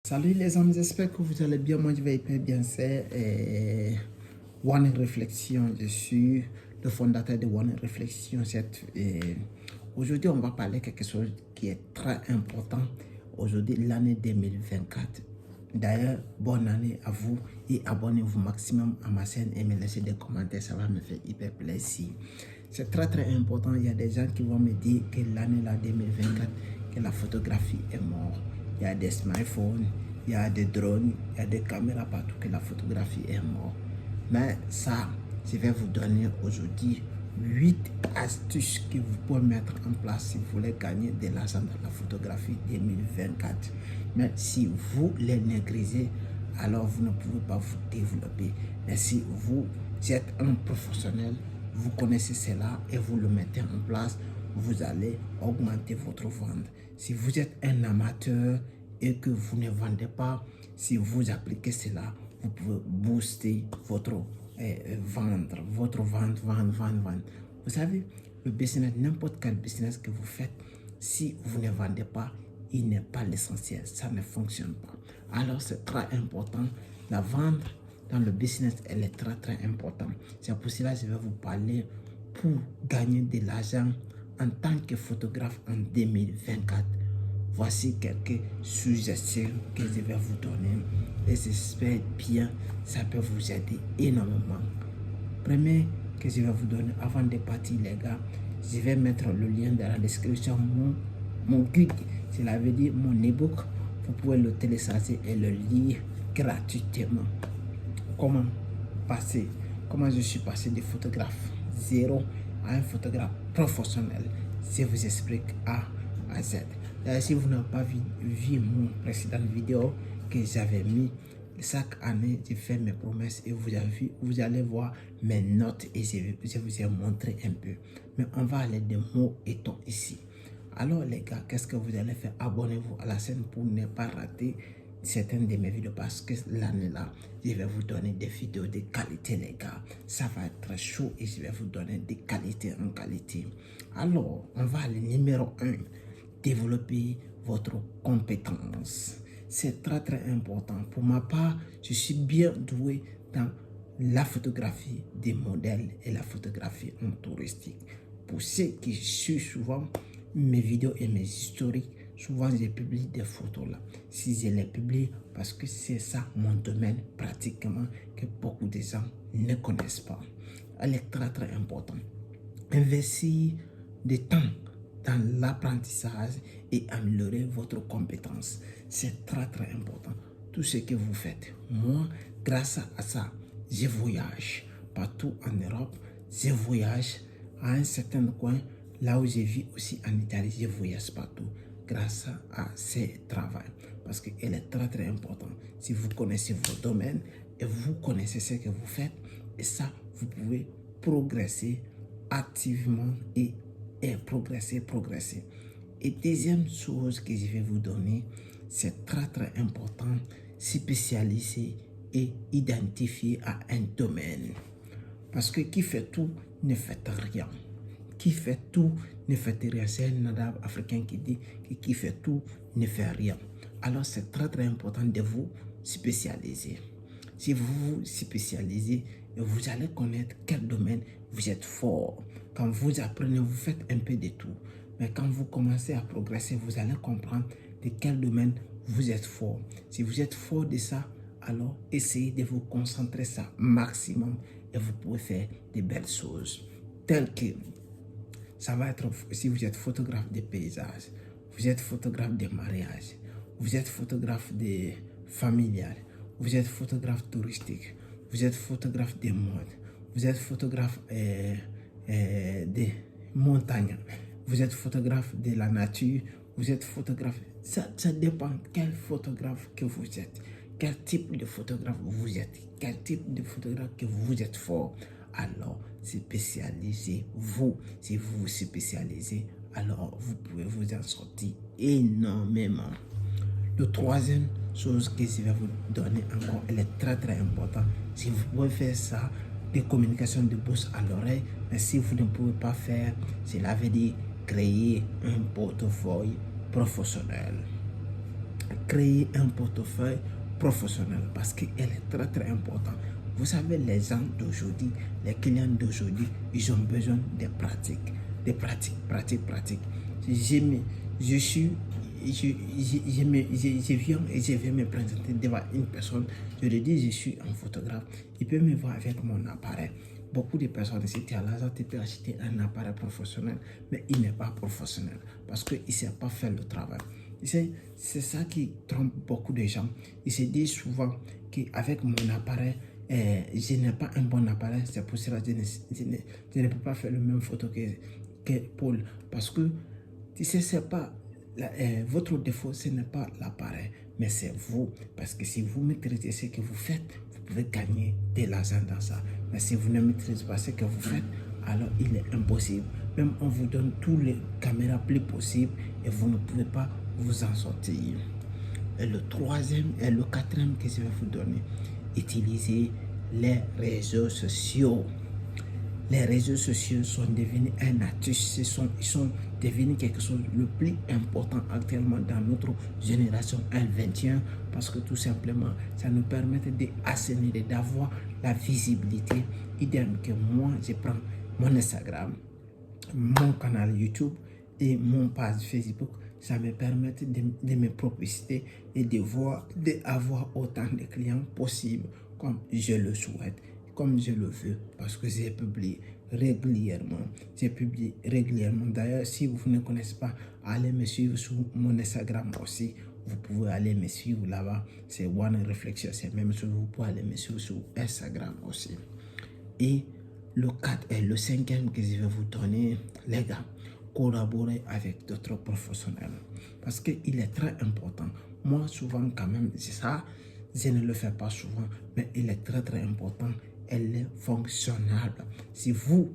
Salut les amis, j'espère que vous allez bien. Moi, je vais hyper bien. C'est One Réflexion. Je suis le fondateur de One Réflexion. Aujourd'hui, on va parler de quelque chose qui est très important. Aujourd'hui, l'année 2024. D'ailleurs, bonne année à vous et abonnez-vous maximum à ma chaîne et me laissez des commentaires. Ça va me faire hyper plaisir. C'est très important. Il y a des gens qui vont me dire que l'année 2024, que la photographie est morte. Il y a des smartphones, il y a des drones, il y a des caméras partout, que la photographie est morte. Mais ça, je vais vous donner aujourd'hui 8 astuces que vous pouvez mettre en place si vous voulez gagner de l'argent dans la photographie 2024. Mais si vous les négligez, alors vous ne pouvez pas vous développer. Mais si vous êtes un professionnel, vous connaissez cela et vous le mettez en place, vous allez augmenter votre vente. Si vous êtes un amateur et que vous ne vendez pas, si vous appliquez cela, vous pouvez booster votre vente. Vous savez, le business, n'importe quel business que vous faites, si vous ne vendez pas, il n'est pas l'essentiel, ça ne fonctionne pas. Alors c'est très important, la vente dans le business, elle est très importante. C'est pour cela que je vais vous parler pour gagner de l'argent en tant que photographe en 2024. Voici quelques suggestions que je vais vous donner et j'espère bien ça peut vous aider énormément. Premier que je vais vous donner avant de partir les gars, je vais mettre le lien dans la description, mon guide, cela veut dire mon ebook. Vous pouvez le télécharger et le lire gratuitement. Comment je suis passé de photographe zéro à un photographe professionnel. Je vous explique A à Z. D'ailleurs, si vous n'avez pas vu mon précédent vidéo que j'avais mis, chaque année, je fais mes promesses et vous allez voir mes notes et je vous ai montré un peu. Mais on va aller de mots et ton ici. Alors les gars, qu'est-ce que vous allez faire? Abonnez-vous à la chaîne pour ne pas rater certaines de mes vidéos parce que l'année là, je vais vous donner des vidéos de qualité les gars. Ça va être chaud et je vais vous donner des qualités en qualité. Alors, on va aller numéro 1. Développer votre compétence. C'est très important. Pour ma part, je suis bien doué dans la photographie des modèles et la photographie en touristique. Pour ceux qui suivent souvent mes vidéos et mes historiques, souvent je publie des photos là. Si je les publie, parce que c'est ça mon domaine pratiquement que beaucoup de gens ne connaissent pas. Elle est très importante. Investir du temps dans l'apprentissage et améliorer votre compétence. C'est très important. Tout ce que vous faites. Moi, grâce à ça, je voyage partout en Europe. Je voyage à un certain coin. Là où je vis aussi en Italie, je voyage partout grâce à ce travail. Parce qu'elle est très important. Si vous connaissez vos domaines et vous connaissez ce que vous faites, et ça, vous pouvez progresser activement et progresser. Et deuxième chose que je vais vous donner, c'est très important, spécialiser et identifier à un domaine. Parce que qui fait tout ne fait rien. Qui fait tout ne fait rien. C'est un adage africain qui dit que qui fait tout ne fait rien. Alors c'est très important de vous spécialiser. Si vous vous spécialisez, vous allez connaître quel domaine vous êtes fort. Quand vous apprenez, vous faites un peu de tout. Mais quand vous commencez à progresser, vous allez comprendre de quel domaine vous êtes fort. Si vous êtes fort de ça, alors essayez de vous concentrer ça maximum et vous pouvez faire de belles choses. Telles que, ça va être, si vous êtes photographe de paysages, vous êtes photographe de mariage, vous êtes photographe de familial, vous êtes photographe touristique, vous êtes photographe de mode, vous êtes photographe des montagnes, vous êtes photographe de la nature, vous êtes photographe, ça dépend quel photographe que vous êtes, quel type de photographe vous êtes, quel type de photographe que vous êtes fort. Alors spécialisez-vous. Si vous vous spécialisez, alors vous pouvez vous en sortir énormément. Le troisième chose que je vais vous donner encore, elle est très importante. Si vous pouvez faire ça, des communications de bouche à l'oreille, mais si vous ne pouvez pas faire, cela veut dire créer un portefeuille professionnel. créer un portefeuille professionnel parce qu'elle est très très importante. Vous savez, les gens d'aujourd'hui, les clients d'aujourd'hui, ils ont besoin de pratiques. Pratiques. Je viens et je vais me présenter devant une personne. Je lui dis, je suis un photographe. Il peut me voir avec mon appareil. Beaucoup de personnes, si tu as l'argent, tu peux acheter un appareil professionnel, mais il n'est pas professionnel parce qu'il ne sait pas faire le travail. C'est ça qui trompe beaucoup de gens. Ils se disent souvent qu'avec mon appareil, je n'ai pas un bon appareil, c'est pour cela que je ne peux pas faire le même photo que Paul. Parce que, tu sais, c'est pas votre défaut, ce n'est pas l'appareil, mais c'est vous. Parce que si vous maîtrisez ce que vous faites, vous pouvez gagner de l'argent dans ça. Mais si vous ne maîtrisez pas ce que vous faites, alors il est impossible. Même on vous donne toutes les caméras plus possibles et vous ne pouvez pas vous en sortir. Et le troisième et le quatrième que je vais vous donner, utilisez les réseaux sociaux. Les réseaux sociaux sont devenus un atout, ils sont devenus quelque chose de le plus important actuellement dans notre génération L21 parce que tout simplement, ça nous permet d'assainir, d'avoir la visibilité. Idem que moi, je prends mon Instagram, mon canal YouTube et mon page Facebook, ça me permet de me publiciter et d'avoir autant de clients possible comme je le souhaite, comme je le veux, parce que j'ai publié régulièrement. D'ailleurs, si vous ne connaissez pas, allez me suivre sur mon Instagram aussi. Vous pouvez aller me suivre là-bas. C'est One Reflection. C'est même si vous pouvez aller me suivre sur Instagram aussi. Et le 4 et le 5e que je vais vous donner, les gars, collaborer avec d'autres professionnels. Parce qu'il est très important. Moi, souvent, quand même, c'est ça. Je ne le fais pas souvent, mais il est très très important. Elle est fonctionnable. Si vous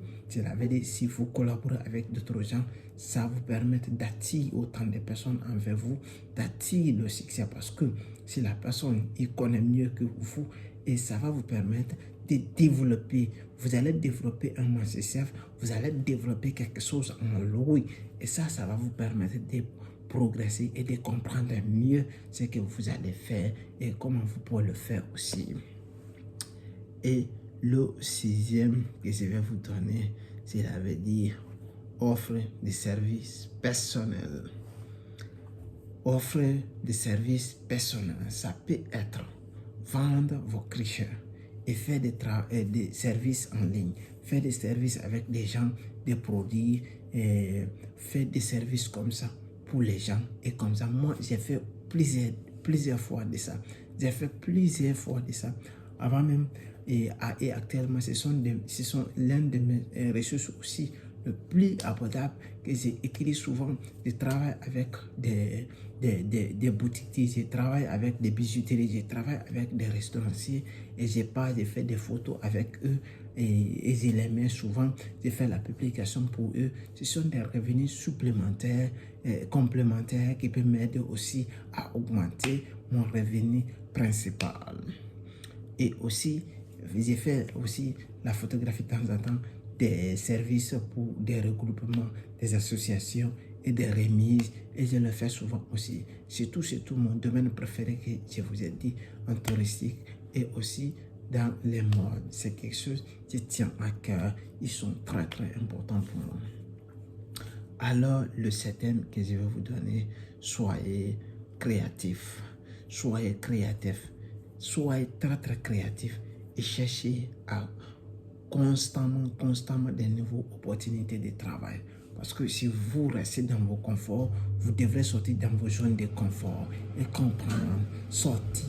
collaborez avec d'autres gens, ça vous permet d'attirer autant de personnes envers vous, d'attirer le succès. Parce que si la personne, il connaît mieux que vous, et ça va vous permettre de développer. Vous allez développer un mindset, vous allez développer quelque chose en lui. Et ça va vous permettre de progresser et de comprendre mieux ce que vous allez faire et comment vous pouvez le faire aussi. Et le 6e que je vais vous donner, c'est ça veut dire offre des services personnels. Offre des services personnels, ça peut être vendre vos clichés et faire des services en ligne, faire des services avec des gens, des produits, et faire des services comme ça pour les gens. Et comme ça, moi, j'ai fait plusieurs fois de ça. Avant même, et actuellement, ce sont l'un de mes ressources aussi le plus abordable que j'ai écrit souvent. Je travaille avec des boutiques, je travaille avec des bijouteries, je travaille avec des restauranciers et j'ai fait des photos avec eux et je les mets souvent. Je fais la publication pour eux. Ce sont des revenus supplémentaires, complémentaires qui peuvent m'aider aussi à augmenter mon revenu principal. Et aussi, j'ai fait aussi la photographie de temps en temps, des services pour des regroupements, des associations et des remises. Et je le fais souvent aussi. C'est tout mon domaine préféré que je vous ai dit en touristique et aussi dans les modes. C'est quelque chose qui tient à cœur. Ils sont très très importants pour moi. Alors, le 7e que je vais vous donner, soyez créatif. Soyez créatif. Soyez très très créatif et cherchez à constamment des nouvelles opportunités de travail. Parce que si vous restez dans vos conforts, vous devrez sortir dans vos zones de confort et comprendre, sortir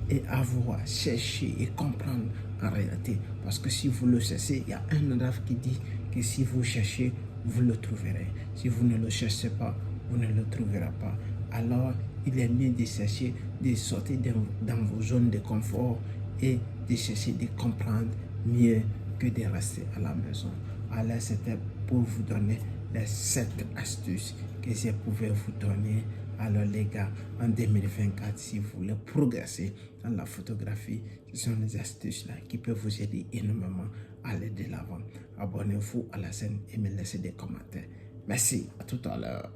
et avoir, chercher et comprendre en réalité. Parce que si vous le cherchez, il y a un adage qui dit que si vous cherchez, vous le trouverez. Si vous ne le cherchez pas, vous ne le trouverez pas. Alors, il est mieux de chercher, de sortir dans vos zones de confort et de chercher de comprendre mieux que de rester à la maison. Alors, c'était pour vous donner les 7 astuces que je pouvais vous donner. Alors les gars, en 2024, si vous voulez progresser dans la photographie, ce sont les astuces là qui peuvent vous aider énormément à aller de l'avant. Abonnez-vous à la chaîne et me laissez des commentaires. Merci, à tout à l'heure.